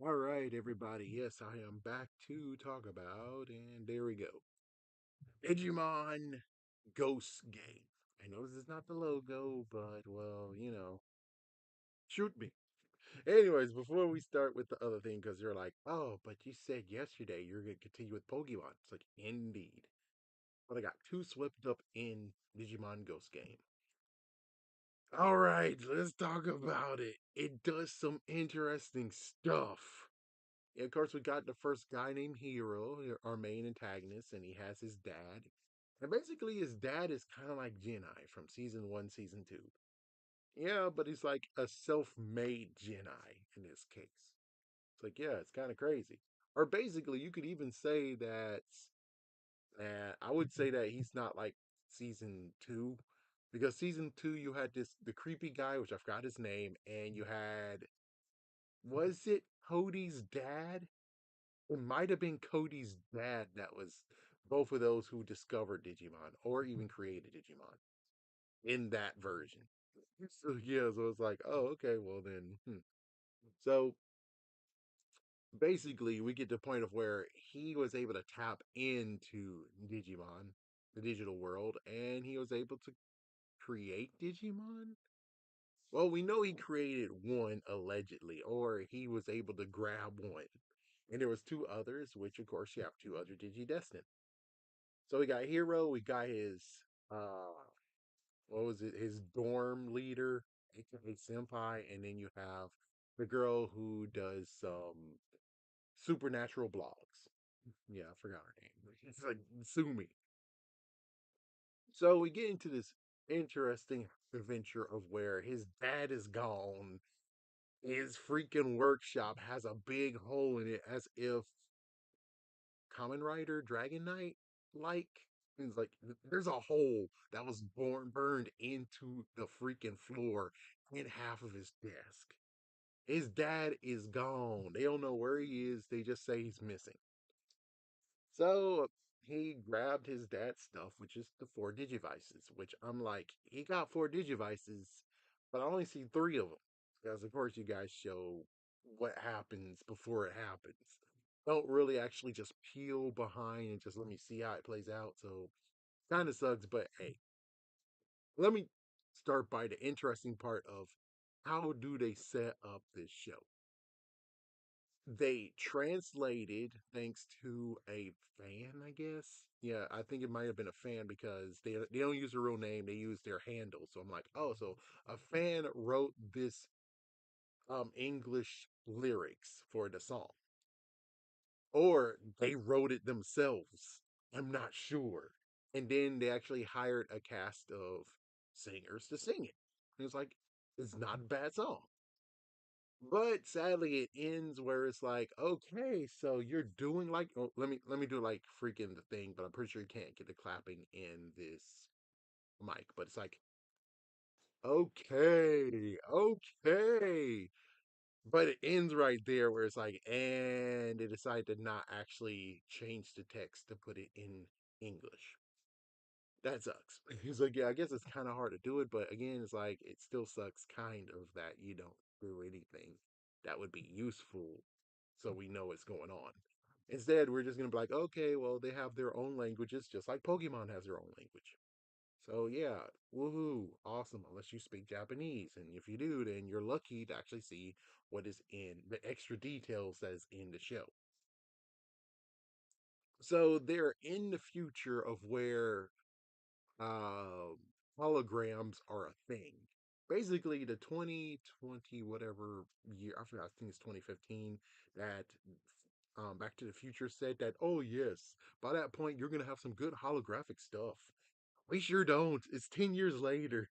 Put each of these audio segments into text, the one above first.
All right, everybody. Yes, I am back to talk about, and there we go. Digimon Ghost Game. I know this is not the logo, but well, shoot me. Anyways, before we start with the other thing, because you're like, oh, but you said yesterday you're going to continue with Pokemon. It's like, indeed. But I got too swept up in Digimon Ghost Game. All right, let's talk about it. It does some interesting stuff. Yeah, of course, we got the first guy named Hero, our main antagonist, and he has his dad. And basically, his dad is kind of like Genai from season one, season two. Yeah, but he's like a self made Genai in this case. It's like, yeah, it's kind of crazy. Or basically, you could even say that I would say that he's not like season two, because season two, you had the creepy guy, which I forgot his name, and you had, was it Cody's dad? It might have been Cody's dad that was both of those who discovered Digimon or even created Digimon in that version. So yeah, so it's like, oh, okay, well then. So basically, we get to the point of where he was able to tap into Digimon, the digital world, and he was able to create Digimon. Well, we know he created one allegedly, or he was able to grab one. And there was two others, which of course you have two other Digidestined. So we got Hero, we got his uh what was it, his dorm leader, aka Senpai, and then you have the girl who does supernatural blogs. Yeah, I forgot her name. It's like Sumi. So we get into this interesting adventure of where his dad is gone. His freaking workshop has a big hole in it as if Common Rider Dragon Knight like. It's like there's a hole that was burned into the freaking floor in half of his desk. His dad is gone. They don't know where he is. They just say he's missing. So he grabbed his dad's stuff, which is the four Digivices, which I'm like, he got four Digivices, but I only see three of them. Because, of course, you guys show what happens before it happens. Don't really actually just peel behind and just let me see how it plays out. So, kind of sucks, but hey, let me start by the interesting part of how do they set up this show. They translated thanks to a fan, I guess. Yeah, I think it might have been a fan because they don't use their real name, they use their handle. So I'm like, oh, so a fan wrote this English lyrics for the song. Or they wrote it themselves. I'm not sure. And then they actually hired a cast of singers to sing it. And it's like, it's not a bad song. But sadly, it ends where it's like, okay, so you're doing like, oh, let me do like freaking the thing, but I'm pretty sure you can't get the clapping in this mic. But it's like, okay, okay, but it ends right there where it's like, and they decide to not actually change the text to put it in English. That sucks. He's like, yeah, I guess it's kind of hard to do it, but again, it's like it still sucks kind of that you don't do anything that would be useful so we know what's going on. Instead, we're just gonna be like, okay, well, they have their own languages, just like Pokemon has their own language. So yeah, woohoo, awesome. Unless you speak Japanese, and if you do, then you're lucky to actually see what is in the extra details that is in the show. So they're in the future of where um, holograms are a thing. Basically, the 2020 whatever year, I forgot, I think it's 2015, that Back to the Future said that, oh, yes, by that point, you're going to have some good holographic stuff. We sure don't. It's 10 years later.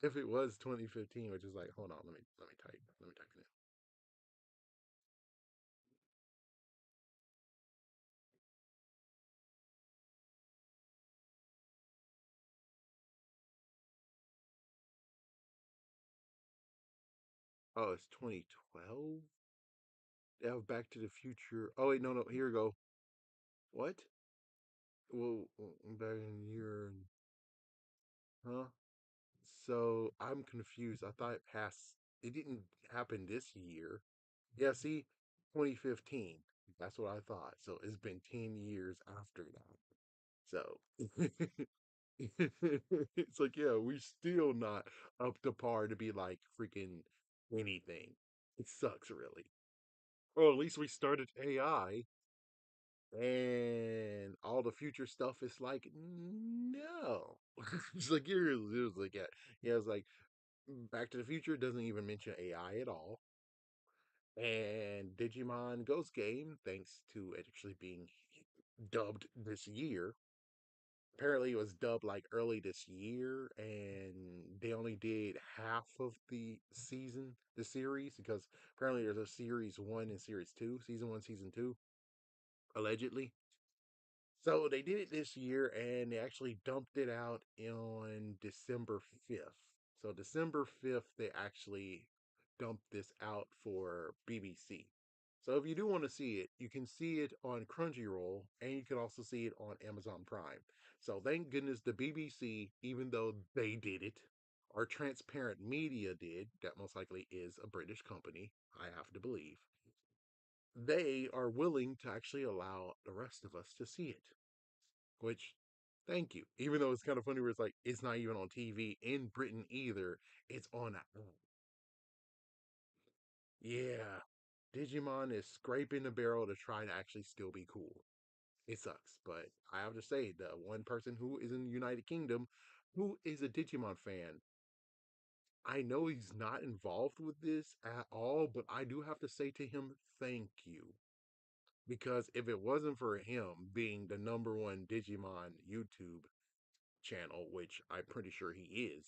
If it was 2015, which is like, hold on, let me type it in. Oh, it's 2012? They have Back to the Future. Oh, wait, no, no, here we go. What? Well, back in the year, huh? So I'm confused. I thought it passed. It didn't happen this year. Yeah, see. 2015. That's what I thought. So it's been 10 years after that. So it's like, yeah, we still not up to par to be like freaking anything. It sucks, really. Well, at least we started AI and all the future stuff is like, no. It's like, it was like, yeah, yeah, it's like, Back to the Future doesn't even mention AI at all. And Digimon Ghost Game, thanks to it actually being dubbed this year, apparently it was dubbed like early this year, and they only did half of the series, because apparently there's a series one and series two, season one, season two, allegedly. So they did it this year, and they actually dumped it out on December 5th. So December 5th, they actually dumped this out for BBC. So if you do want to see it, you can see it on Crunchyroll, and you can also see it on Amazon Prime. So thank goodness the BBC, even though they did it, or Transparent Media did, that most likely is a British company, I have to believe, they are willing to actually allow the rest of us to see it. Which, thank you. Even though it's kind of funny where it's like, it's not even on TV in Britain either. It's on a. Yeah. Digimon is scraping the barrel to try to actually still be cool. It sucks, but I have to say, the one person who is in the United Kingdom who is a Digimon fan, I know he's not involved with this at all, but I do have to say to him, thank you. Because if it wasn't for him being the number one Digimon YouTube channel, which I'm pretty sure he is,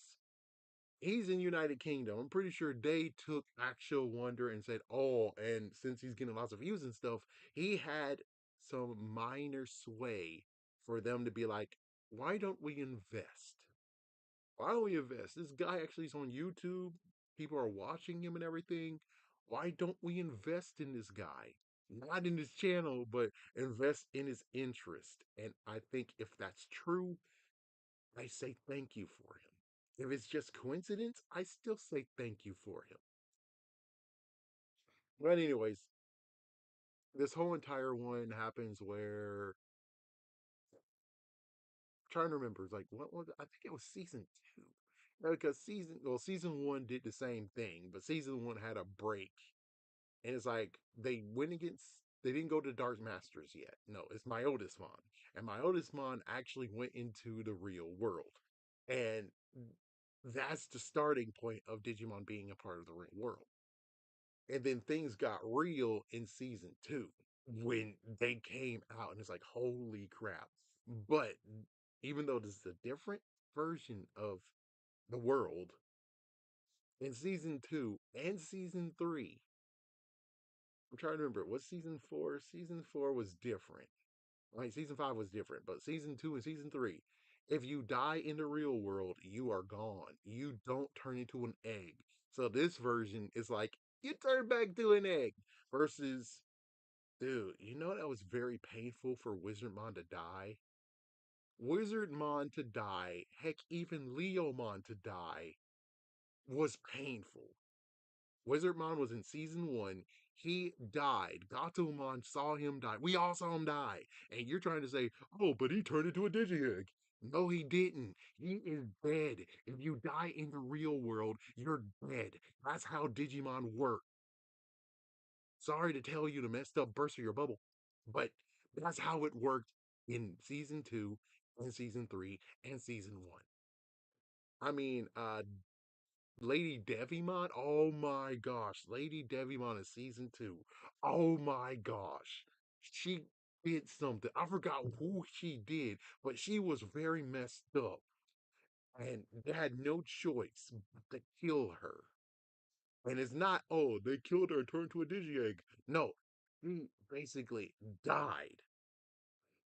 he's in United Kingdom. I'm pretty sure they took Actual Wonder and said, oh, and since he's getting lots of views and stuff, he had some minor sway for them to be like, why don't we invest? Why don't we invest? This guy actually is on YouTube. People are watching him and everything. Why don't we invest in this guy? Not in his channel, but invest in his interest. And I think if that's true, I say thank you for him. If it's just coincidence, I still say thank you for him. But anyways, this whole entire one happens where I'm trying to remember. It's like what was I think it was season two. Because season one did the same thing, but season one had a break. And it's like they didn't go to Dark Masters yet. No, it's my oldest mon. And my oldest mon actually went into the real world. And that's the starting point of Digimon being a part of the real world. And then things got real in season two when they came out, and it's like, holy crap. But even though this is a different version of the world, in season two and season three, I'm trying to remember, was season four? Season four was different. Like season five was different, but season two and season three, if you die in the real world, you are gone. You don't turn into an egg. So this version is like, you turn back to an egg versus, dude, you know that was very painful for Wizardmon to die? Wizardmon to die, heck, even Leomon to die was painful. Wizardmon was in season one. He died. Gatomon saw him die. We all saw him die. And you're trying to say, oh, but he turned into a Digi-Egg. No, he didn't. He is dead. If you die in the real world, you're dead. That's how Digimon work. Sorry to tell you the messed up burst of your bubble, but that's how it worked in season two and season three and season one. I mean, Lady Devimon, oh my gosh, Lady Devimon in season two. Oh my gosh. She did something. I forgot who she did, but she was very messed up. And they had no choice but to kill her. And it's not, oh, they killed her and turned to a Digi-Egg. No, she basically died.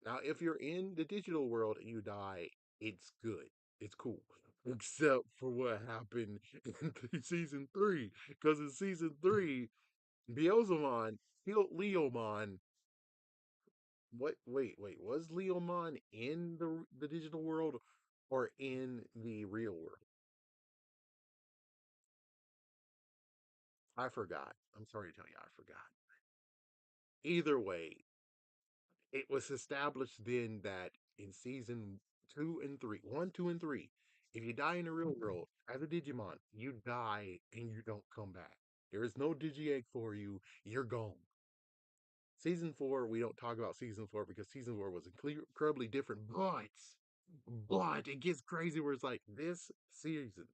Now, if you're in the digital world and you die, it's good. It's cool. Except for what happened in season three. Because in season three, Beelzemon killed Leomon. Wait. Was Leomon in the digital world or in the real world? I forgot. I'm sorry to tell you, I forgot. Either way, it was established then that in season two and three, one, two, and three, if you die in the real world as a Digimon, you die and you don't come back. There is no Digi Egg for you. You're gone. Season four, we don't talk about season four because season four was incredibly different, but it gets crazy where it's like this season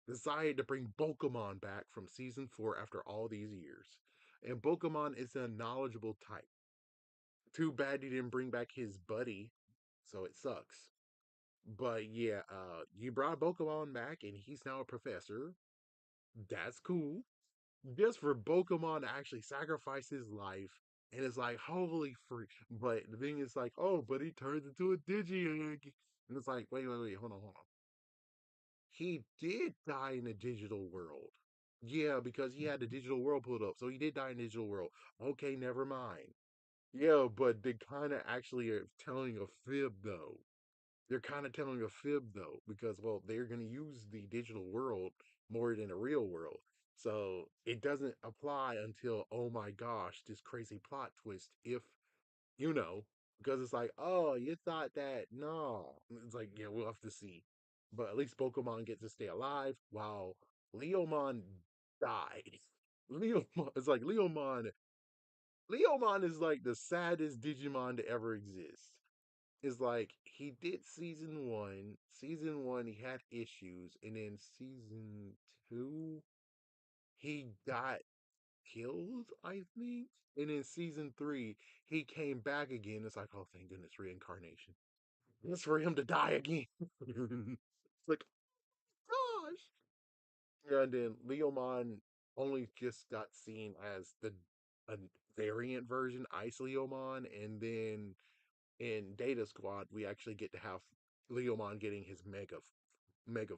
decided to bring Pokemon back from season four after all these years. And Pokemon is a knowledgeable type. Too bad he didn't bring back his buddy, so it sucks. But yeah, you brought Pokemon back and he's now a professor. That's cool. Just for Pokemon to actually sacrifice his life. And it's like, holy freak. But the thing is like, oh, but he turned into a Digi-Egg. And it's like, wait, hold on. He did die in the digital world. Yeah, because he had the digital world pulled up. So he did die in the digital world. Okay, never mind. Yeah, but they kind of actually are telling a fib though. They're kind of telling a fib though, because well, they're going to use the digital world more than the real world. So it doesn't apply until, oh my gosh, this crazy plot twist. If you know, because it's like, oh, you thought that, no. It's like, yeah, we'll have to see. But at least Pokemon gets to stay alive while Leomon died. Leomon, it's like Leomon is like the saddest Digimon to ever exist. Is like he did season one. Season one, he had issues, and then season two, he got killed, I think. And in season three, he came back again. It's like, oh, thank goodness, reincarnation. It's for him to die again. It's like, gosh. Yeah, and then Leomon only just got seen as the a variant version, Ice Leomon, and then in Data Squad, we actually get to have Leomon getting his mega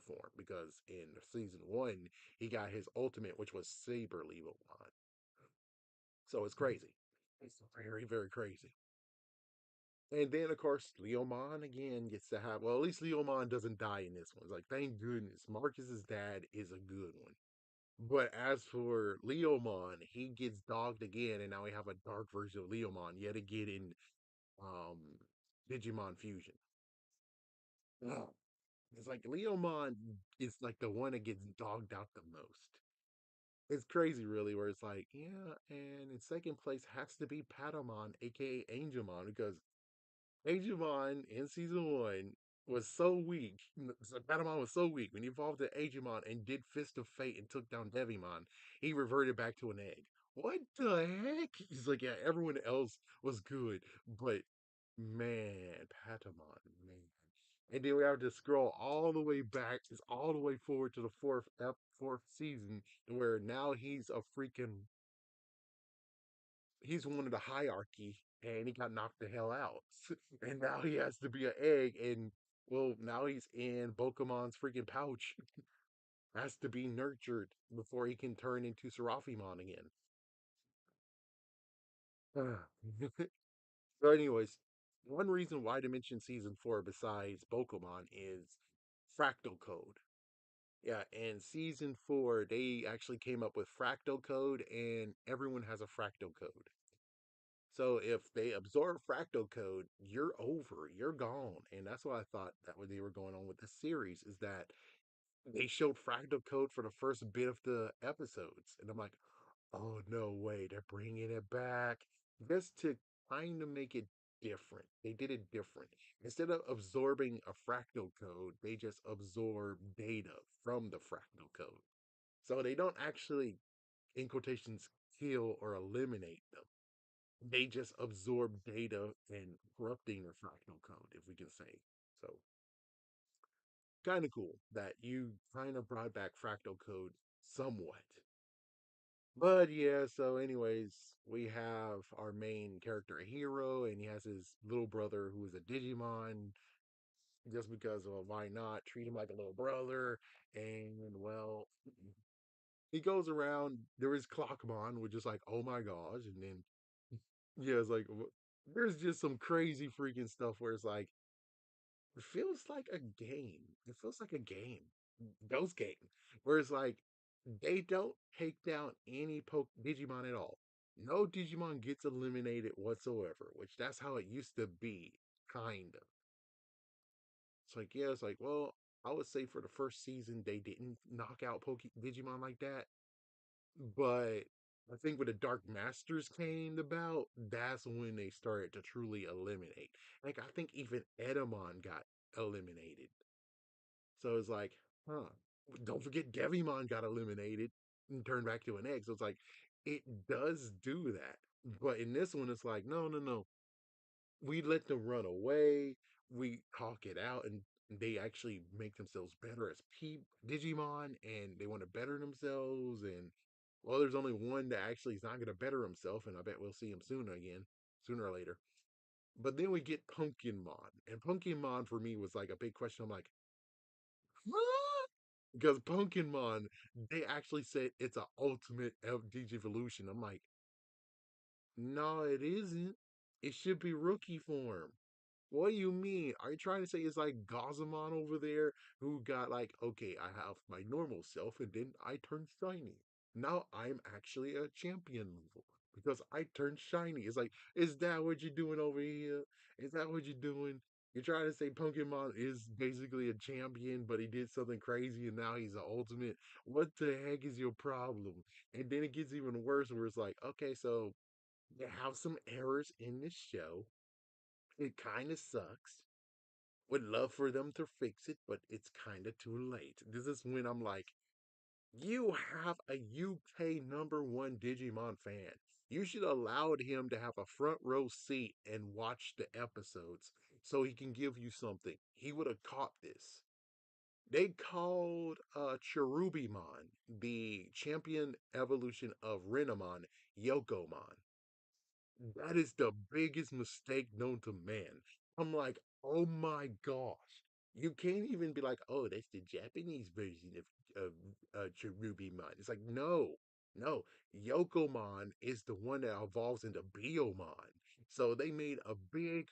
form because in season one he got his ultimate, which was Saber Leomon. So it's crazy. It's very crazy. And then of course Leomon again gets to have, well, at least Leomon doesn't die in this one. It's like thank goodness Marcus's dad is a good one. But as for Leomon, he gets dogged again, and now we have a dark version of Leomon yet again in um Digimon Fusion. Ugh. It's like Leomon is like the one that gets dogged out the most. It's crazy, really, where it's like, yeah, and in second place has to be Patamon, aka Angelmon, because Angelmon in season one was so weak. So Patamon was so weak when he evolved to Angelmon and did Fist of Fate and took down Devimon, he reverted back to an egg. What the heck? He's like, yeah, everyone else was good, but man, Patamon, man. And then we have to scroll all the way back, just all the way forward to the fourth season, where now he's a freaking he's one of the hierarchy, and he got knocked the hell out, and now he has to be an egg, and well, now he's in Pokemon's freaking pouch, has to be nurtured before he can turn into Seraphimon again. So, anyways, one reason why to mention season four besides Pokemon is fractal code. Yeah, and season four, they actually came up with fractal code, and everyone has a fractal code. So if they absorb fractal code, you're over, you're gone. And that's what I thought that what they were going on with the series is that they showed fractal code for the first bit of the episodes. And I'm like, oh, no way, they're bringing it back just to kind of make it different. They did it different. Instead of absorbing a fractal code, they just absorb data from the fractal code. So they don't actually, in quotations, kill or eliminate them. They just absorb data and corrupting their fractal code, if we can say. So kind of cool that you kind of brought back fractal code somewhat. But yeah, so anyways, we have our main character, a hero, and he has his little brother who is a Digimon. Just because, well, why not treat him like a little brother? And well, he goes around. There is Clockmon, which is like, oh my gosh, and then yeah, it's like there's just some crazy freaking stuff where it's like it feels like a game. It feels like a game, Ghost game, where it's like they don't take down any Digimon at all. No Digimon gets eliminated whatsoever, which that's how it used to be, kind of. It's like, yeah, it's like, well, I would say for the first season they didn't knock out Digimon like that, but I think when the Dark Masters came about, that's when they started to truly eliminate. Like, I think even Edamon got eliminated. So it's like, huh. Don't forget Devimon got eliminated and turned back to an egg. So it's like, it does do that. But in this one, it's like, no, no, no. We let them run away. We talk it out, and they actually make themselves better as Digimon, and they want to better themselves. And well, there's only one that actually is not going to better himself, and I bet we'll see him sooner or later. But then we get Pumpkinmon, and Pumpkinmon for me was like a big question. I'm like, huh? Because Pumpkinmon, they actually said it's a ultimate Digivolution. I'm like, no, it isn't. It should be rookie form. What do you mean? Are you trying to say it's like Gazamon over there who got like, okay, I have my normal self and then I turn shiny. Now I'm actually a champion level because I turned shiny. It's like, is that what you're doing over here? Is that what you're doing? You're trying to say Pokemon is basically a champion, but he did something crazy and now he's the ultimate. What the heck is your problem? And then it gets even worse where it's like, okay, so you have some errors in this show. It kind of sucks. Would love for them to fix it, but it's kind of too late. This is when I'm like, you have a UK #1 Digimon fan. You should allowed him to have a front row seat and watch the episodes so he can give you something. He would have caught this. They called Cherubimon, the champion evolution of Renamon, Yokomon. That is the biggest mistake known to man. I'm like, oh my gosh. You can't even be like, oh, that's the Japanese version of Cherubimon. It's like, no, no. Yokomon is the one that evolves into Biomon. So they made a big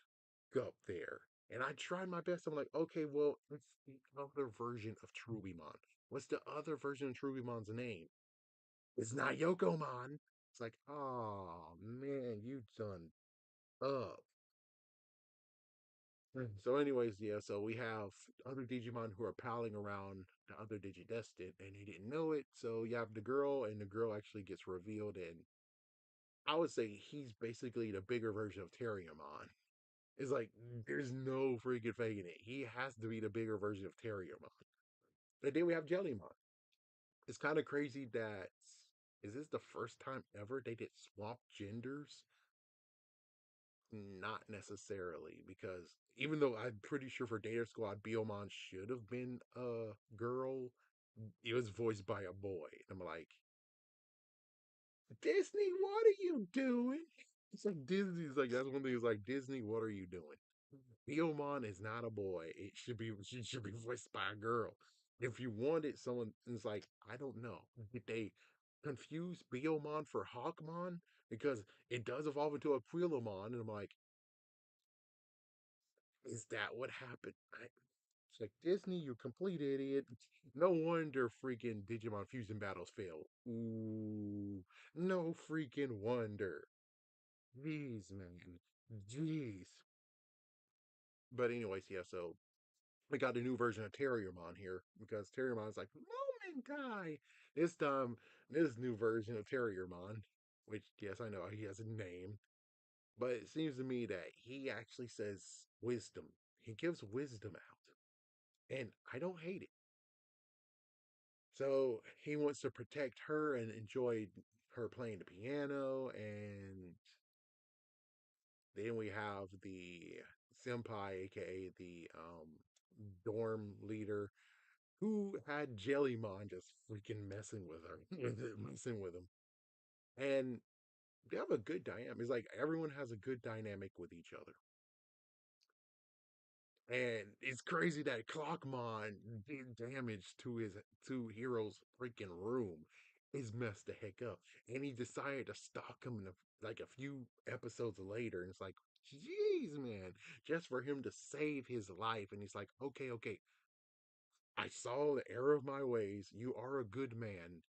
up there. And I tried my best. I'm like, okay, well, it's the other version of Trubimon. What's the other version of Trubimon's name? It's not Yokomon. It's like, oh man, you done up. So, anyways, yeah, so we have other Digimon who are palling around the other Digidestined and they didn't know it. So you have the girl, and the girl actually gets revealed, and I would say he's basically the bigger version of Terriermon. It's like there's no freaking faking it. He has to be the bigger version of Terriermon. And then we have Jellymon. It's kind of crazy that is this the first time ever they did swap genders? Not necessarily, because even though I'm pretty sure for Data Squad, Biomon should have been a girl, it was voiced by a boy. And I'm like, Disney, what are you doing? It's like Disney's like that's one thing. It's like Disney, what are you doing? Biomon is not a boy. She should be voiced by a girl. If you wanted someone, it's like I don't know. Did they confuse Biomon for Hawkmon because it does evolve into a Quilomon? And I'm like, is that what happened? It's like Disney, you complete idiot. No wonder freaking Digimon Fusion battles fail. Ooh, no freaking wonder. Jeez, man. Jeez. But anyways, yeah, so we got a new version of Terriermon here because Terriermon's like, Moment guy. This time, this new version of Terriermon, which, yes, I know he has a name, but it seems to me that he actually says wisdom. He gives wisdom out. And I don't hate it. So he wants to protect her and enjoy her playing the piano. And then we have the senpai, aka the dorm leader, who had Jellymon just freaking messing with her, messing with him. And they have a good dynamic. It's like everyone has a good dynamic with each other. And it's crazy that Clockmon did damage to his two heroes' freaking room. Is messed the heck up. And he decided to stalk him in like a few episodes later. And it's like, jeez, man, just for him to save his life. And he's like, okay, okay, I saw the error of my ways. You are a good man.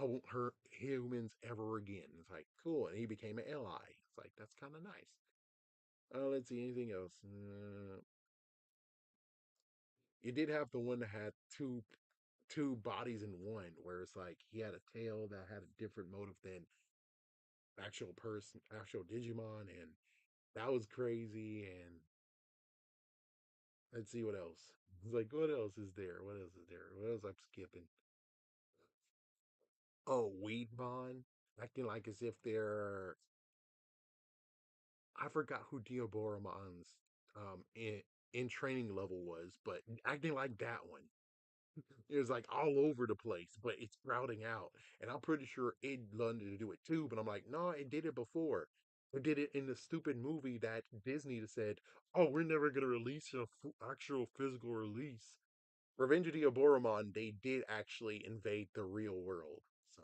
I won't hurt humans ever again. It's like, cool. And he became an ally. It's like, that's kind of nice. Let's see, anything else? You did have the one that had two bodies in one, where it's like he had a tail that had a different motive than actual person, actual Digimon, and that was crazy. And let's see what else. It's like, what else is there? What else is there? What else I'm skipping? Oh, Weedmon, acting like as if they're. I forgot who Diaboromon's in training level was, but acting like that one. It was like all over the place, but it's sprouting out. And I'm pretty sure it learned to do it too, but I'm like, no, it did it before. It did it in the stupid movie that Disney said, oh, we're never going to release a actual physical release. Revenge of the Oboromon, they did actually invade the real world. So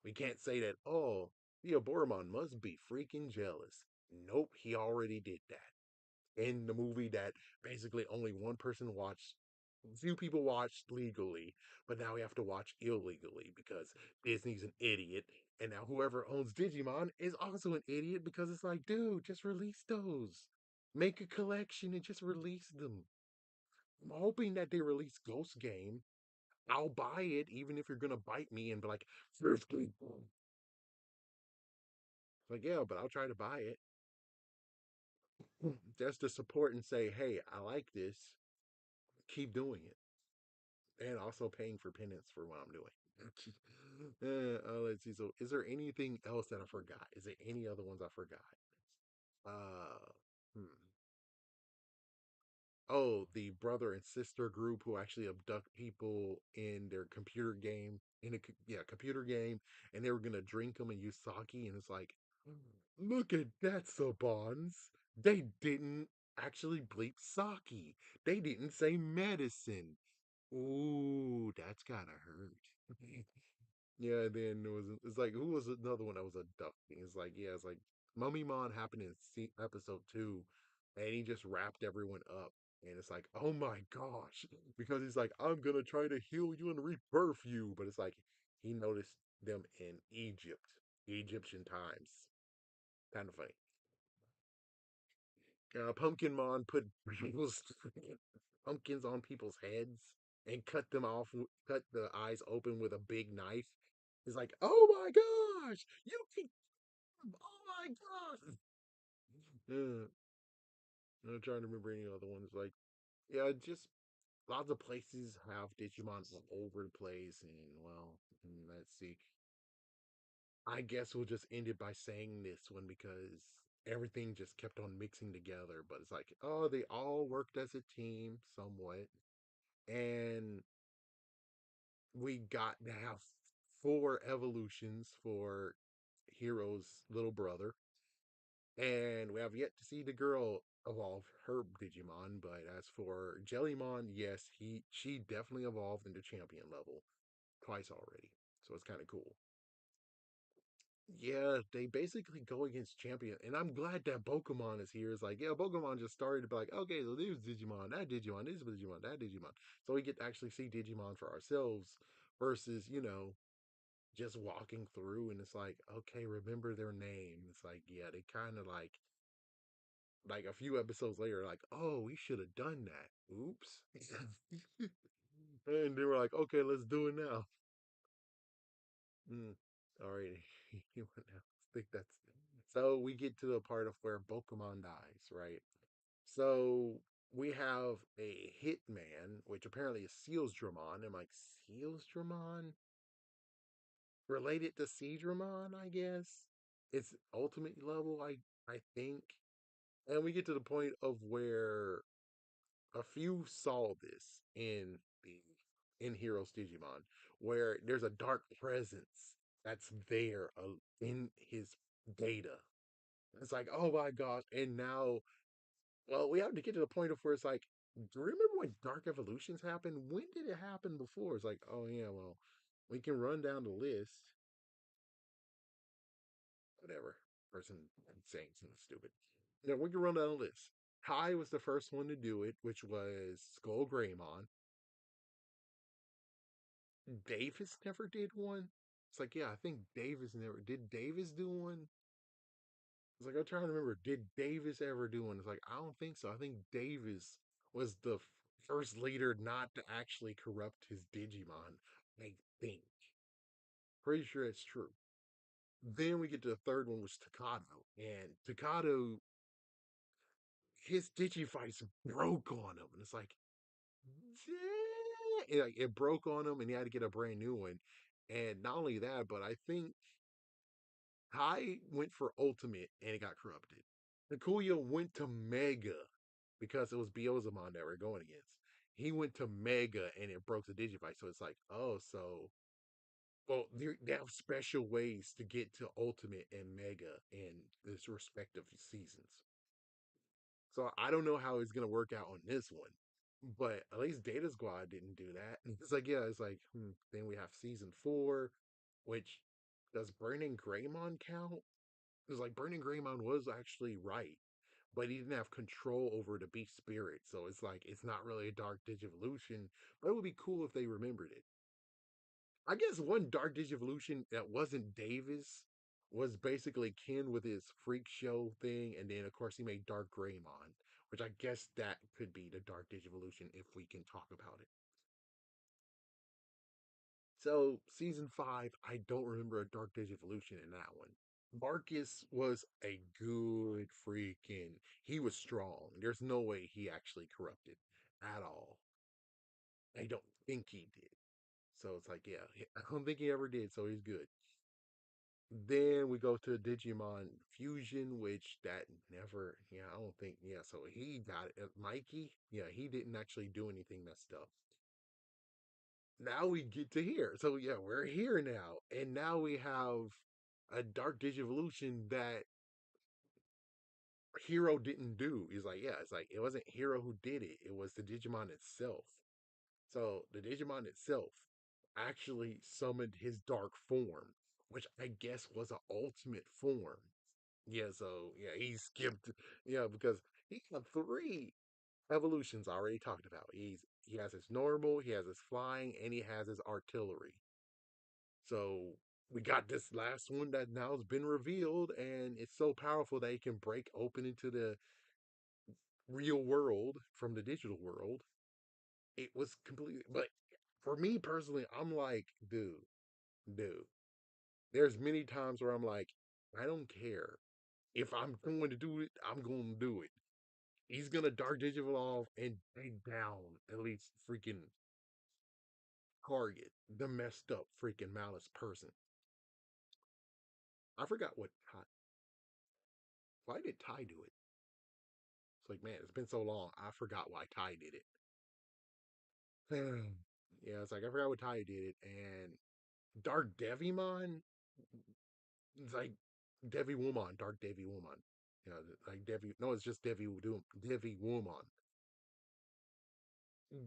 we can't say that, oh, the Oboromon must be freaking jealous. Nope, he already did that in the movie that basically only one person watched. Few people watched legally, but now we have to watch illegally because Disney's an idiot. And now whoever owns Digimon is also an idiot because it's like, dude, just release those. Make a collection and just release them. I'm hoping that they release Ghost Game. I'll buy it even if you're gonna bite me and be like, 50. Like, yeah, but I'll try to buy it. Just to support and say, hey, I like this. Keep doing it. And also paying for penance for what I'm doing. Let's see. So, is there anything else that I forgot? Is there any other ones I forgot? Uh, hmm. Oh, the brother and sister group who actually abduct people in their computer game, in a computer game, and they were gonna drink them and use sake, and it's like, look at that, Sabans. They didn't actually bleep sake. They didn't say medicine. Ooh, that's gotta hurt. Yeah, and then it's like who was another one that was abducting? It's like yeah, it's like Mummy Mon happened in episode 2, and he just wrapped everyone up, and it's like oh my gosh, because he's like I'm gonna try to heal you and rebirth you, but it's like he noticed them in Egyptian times, kind of funny. Pumpkin Mon put people's pumpkins on people's heads and cut them off, cut the eyes open with a big knife. It's like, oh my gosh, you can, oh my gosh. I'm trying to remember any other ones. Like, yeah, just lots of places have Digimon all over the place. And, well, let's see. I guess we'll just end it by saying this one because everything just kept on mixing together. But it's like, oh, they all worked as a team somewhat. And we got to have 4 evolutions for Hero's little brother. And we have yet to see the girl evolve her Digimon, but as for Jellymon, yes, she definitely evolved into champion level twice already. So it's kind of cool. Yeah, they basically go against champion, and I'm glad that Pokemon is here. It's like, yeah, Pokemon just started to be like, okay, so there's Digimon, that Digimon, this Digimon, that Digimon. So we get to actually see Digimon for ourselves versus, just walking through and it's like, okay, remember their name. It's like, yeah, they kind of like a few episodes later, like, oh, we should have done that. Oops. And they were like, okay, let's do it now. Mm. All right. I think that's so we get to the part of where Pokemon dies, right? So we have a Hitman, which apparently is Seals Dramon. I'm like, Seals Dramon? Related to Seedramon, I guess. It's ultimate level, I think. And we get to the point of where a few saw this the in Heroes Digimon, where there's a dark presence that's there in his data. It's like, oh my gosh! And now, well, we have to get to the point of where it's like, do you remember when Dark Evolutions happened? When did it happen before? It's like, oh yeah, well, we can run down the list. Whatever. Person saying something stupid. Yeah, we can run down the list. Kai was the first one to do it, which was Skull Greymon. Davis never did one. It's like, yeah, I think Davis never did. Davis do one? It's like I'm trying to remember. Did Davis ever do one? It's like I don't think so. I think Davis was the first leader not to actually corrupt his Digimon. I think. Pretty sure it's true. Then we get to the third one, was Takato, and Takato, his Digivice broke on him, and it's like, it broke on him, and he had to get a brand new one. And not only that, but I think Kai went for Ultimate and it got corrupted. Nakuya went to Mega because it was Beelzemon that we're going against. He went to Mega and it broke the Digivice. So it's like, oh, so well, they have special ways to get to Ultimate and Mega in this respective seasons. So I don't know how it's gonna work out on this one, but at least Data Squad didn't do that. It's like, yeah, it's like, then we have season 4, which does Burning Greymon count? Because like Burning Greymon was actually right, but he didn't have control over the beast spirit. So it's like it's not really a dark digivolution, but it would be cool if they remembered it. I guess one dark digivolution that wasn't Davis was basically Ken with his freak show thing, and then of course he made Dark Greymon, which I guess that could be the dark digivolution if we can talk about it. So season 5, I don't remember a dark digivolution in that one. Marcus was a good freaking. He was strong. There's no way he actually corrupted at all. I don't think he did. So it's like, yeah, I don't think he ever did. So he's good. Then we go to Digimon Fusion, which that never, yeah, I don't think, yeah. So he got it. Mikey, yeah, he didn't actually do anything messed up. Now we get to here. So yeah, we're here now, and now we have a Dark Digivolution that Hero didn't do. He's like, yeah, it's like it wasn't Hero who did it. It was the Digimon itself. So the Digimon itself actually summoned his dark form, which I guess was an ultimate form. Yeah, so yeah, he skipped. Yeah, because he got 3 evolutions already talked about. He has his normal, he has his flying, and he has his artillery. So we got this last one that now has been revealed, and it's so powerful that it can break open into the real world from the digital world. It was completely, but for me personally, I'm like, dude. There's many times where I'm like, I don't care. If I'm going to do it, I'm going to do it. He's gonna dark digital off and take down at least freaking target the messed up freaking malice person. I forgot what why did Ty do it? It's like, man, it's been so long. I forgot why Ty did it. Yeah, it's like I forgot what Ty did it. And Dark Devimon, it's like Devi Woman, Dark Devi Woman. Yeah, like Devi. No, it's just Devi Woman.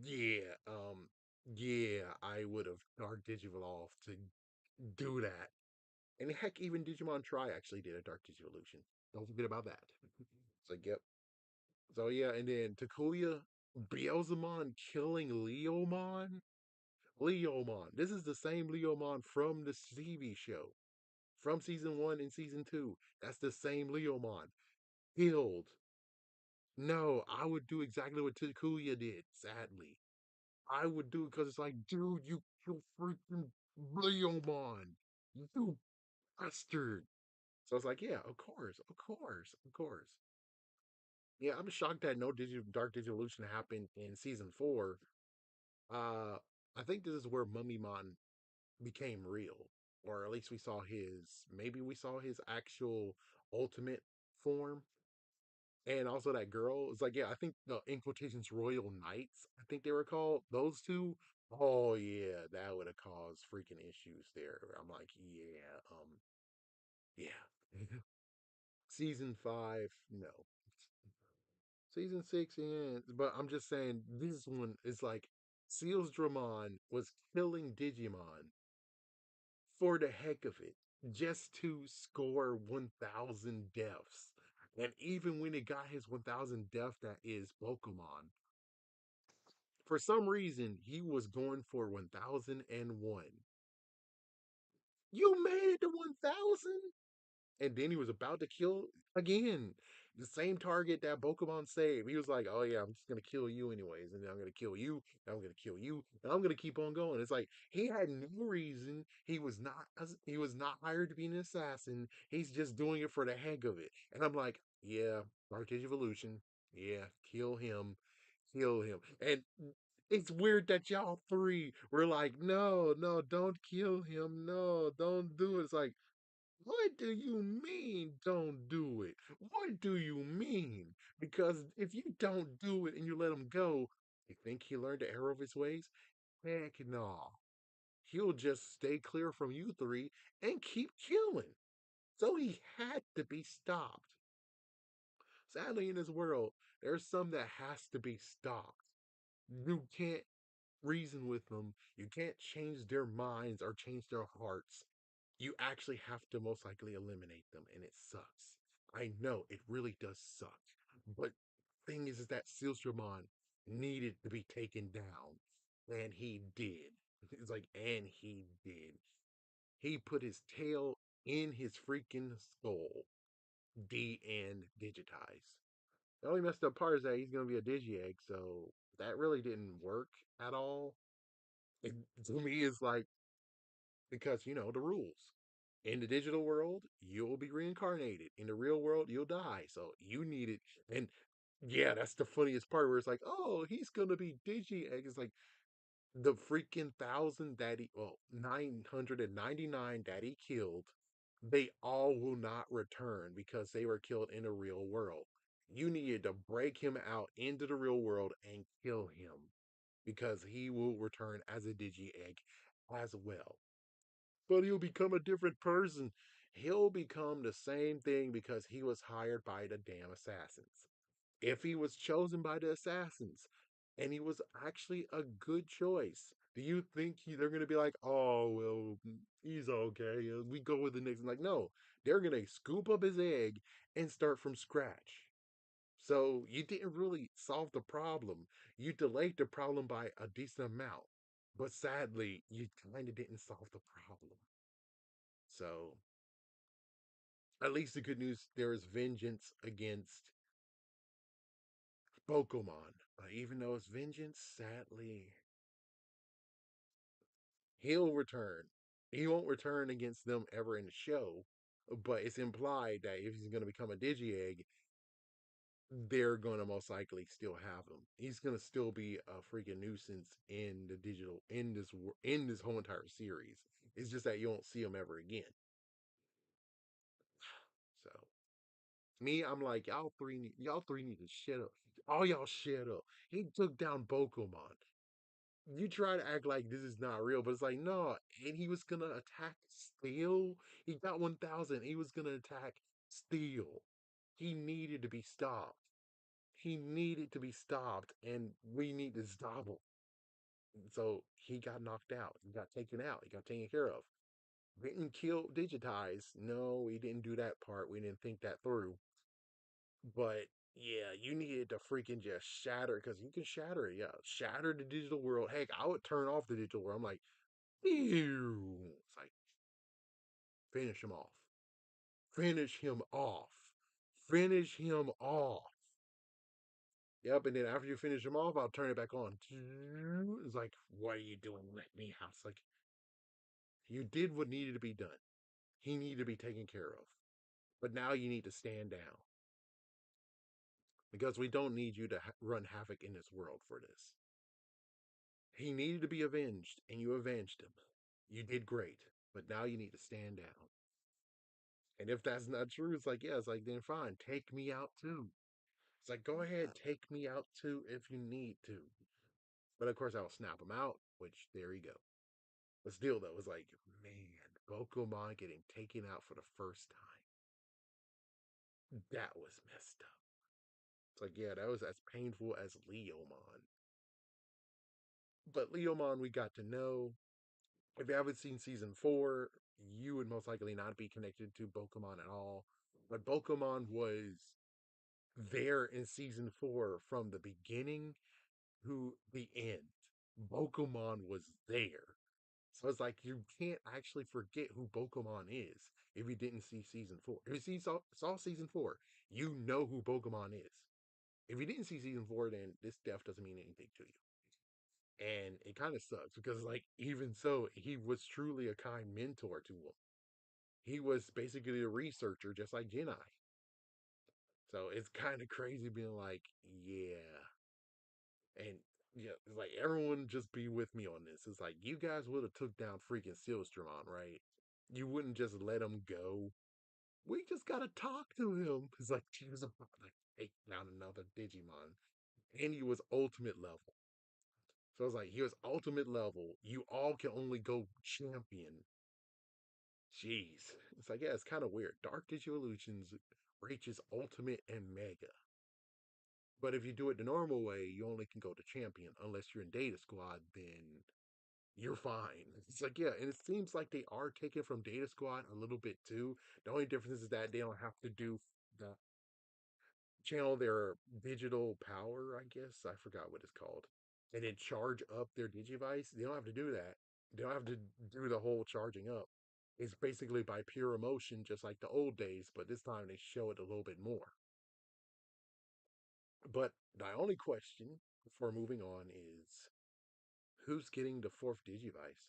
Yeah, yeah, I would have Dark Digital off to do that. And heck, even Digimon Tri actually did a Dark Digivolution. Don't forget about that. It's like, yep. So yeah, and then Takuya, Beelzemon killing Leomon. Leomon. This is the same Leomon from the TV show. From season 1 and season 2. That's the same Leomon. Killed. No, I would do exactly what Takuya did, sadly. I would do it because it's like, dude, you kill freaking Leomon. You bastard. So it's like, yeah, of course. Yeah, I'm shocked that no Dark Digivolution happened in season 4. Uh, I think this is where Mummymon became real, or at least we saw maybe we saw his actual ultimate form. And also that girl is like, yeah, I think the in quotations Royal Knights, I think they were called. Those two, oh yeah, that would have caused freaking issues there. I'm like, yeah. Season 5, no. Season 6, yeah. But I'm just saying, this one is like Seals Dramon was killing Digimon for the heck of it, just to score 1,000 deaths. And even when it got his 1,000 death, that is Pokemon, for some reason, he was going for 1,001. You made it to 1,000? And then he was about to kill again the same target that Pokemon saved. He was like, "Oh yeah, I'm just gonna kill you anyways, and then I'm gonna kill you, and I'm gonna kill you, and I'm gonna keep on going." It's like he had no reason. He was not hired to be an assassin. He's just doing it for the heck of it. And I'm like, yeah, Dark Age Evolution. Yeah, kill him, kill him. And it's weird that y'all three were like, no, no, don't kill him. No, don't do it. It's like, what do you mean, don't do it? What do you mean? Because if you don't do it and you let him go, you think he learned the error of his ways? Heck no. He'll just stay clear from you three and keep killing. So he had to be stopped. Sadly, in this world, there's some that has to be stopped. You can't reason with them. You can't change their minds or change their hearts. You actually have to most likely eliminate them, and it sucks. I know it really does suck. But thing is that Silsramon needed to be taken down. And he did. It's like, and he did. He put his tail in his freaking skull. D and digitize. The only messed up part is that he's gonna be a Digiegg, so that really didn't work at all. It, to me, it's like because you know the rules. In the digital world, you'll be reincarnated. In the real world, you'll die. So you need it. And yeah, that's the funniest part where it's like, oh, he's gonna be Digi-Egg. It's like the freaking thousand that he, well, 999 that he killed, they all will not return because they were killed in the real world. You needed to break him out into the real world and kill him because he will return as a Digi-Egg as well, but he'll become a different person. He'll become the same thing because he was hired by the damn assassins. If he was chosen by the assassins and he was actually a good choice, do you think they're going to be like, oh, well, he's okay. We go with the next? Like, no, they're going to scoop up his egg and start from scratch. So you didn't really solve the problem. You delayed the problem by a decent amount. But sadly, you kind of didn't solve the problem. So, at least the good news there is vengeance against Pokemon. But even though it's vengeance, sadly, he'll return. He won't return against them ever in the show, but it's implied that if he's going to become a Digi-Egg, they're going to most likely still have him. He's going to still be a freaking nuisance in the digital in this whole entire series. It's just that you won't see him ever again. So me, I'm like, y'all three need to shut up. All y'all shut up. He took down Pokemon. You try to act like this is not real, but it's like, no. And he was gonna attack Steel. He got 1,000. He was gonna attack Steel. He needed to be stopped. He needed to be stopped, and we need to stop him. So he got knocked out. He got taken out. He got taken care of. Didn't kill Digitize. No, we didn't do that part. We didn't think that through. But yeah, you needed to freaking just shatter because you can shatter it. Yeah, shatter the digital world. Heck, I would turn off the digital world. I'm like, ew. It's like, finish him off. Finish him off. Finish him off. Yep, and then after you finish him off, I'll turn it back on. It's like, what are you doing? Let me out. It's like, you did what needed to be done. He needed to be taken care of. But now you need to stand down because we don't need you to run havoc in this world for this. He needed to be avenged, and you avenged him. You did great, but now you need to stand down. And if that's not true, it's like, yeah, it's like, then fine, take me out too. It's like, go ahead, take me out too if you need to. But of course, I'll snap him out, which there you go. But still, though, it's like, man, Pokemon getting taken out for the first time. That was messed up. It's like, yeah, that was as painful as Leomon. But Leomon, we got to know. If you haven't seen season 4, you would most likely not be connected to Pokemon at all. But Pokemon was there in season 4 from the beginning to the end. Pokemon was there. So it's like you can't actually forget who Pokemon is if you didn't see season four. If you saw season four, you know who Pokemon is. If you didn't see season four, then this death doesn't mean anything to you. And it kind of sucks because, like, even so, he was truly a kind mentor to him. He was basically a researcher, just like Genai. So it's kind of crazy being like, yeah. And yeah, it's like everyone just be with me on this. It's like you guys would have took down freaking Sealstrom, right? You wouldn't just let him go. We just gotta talk to him. It's like he was about to take down another Digimon. And he was ultimate level. So it's like he was ultimate level. You all can only go champion. Jeez. It's like, yeah, it's kind of weird. Dark Digivolutions reaches ultimate and mega. But if you do it the normal way, you only can go to champion. Unless you're in Data Squad, then you're fine. It's like, yeah, and it seems like they are taking from Data Squad a little bit too. The only difference is that they don't have to do the channel their digital power, I guess. I forgot what it's called. And then charge up their Digivice. They don't have to do that. They don't have to do the whole charging up. It's basically by pure emotion, just like the old days, but this time they show it a little bit more. But my only question before moving on is who's getting the fourth Digivice?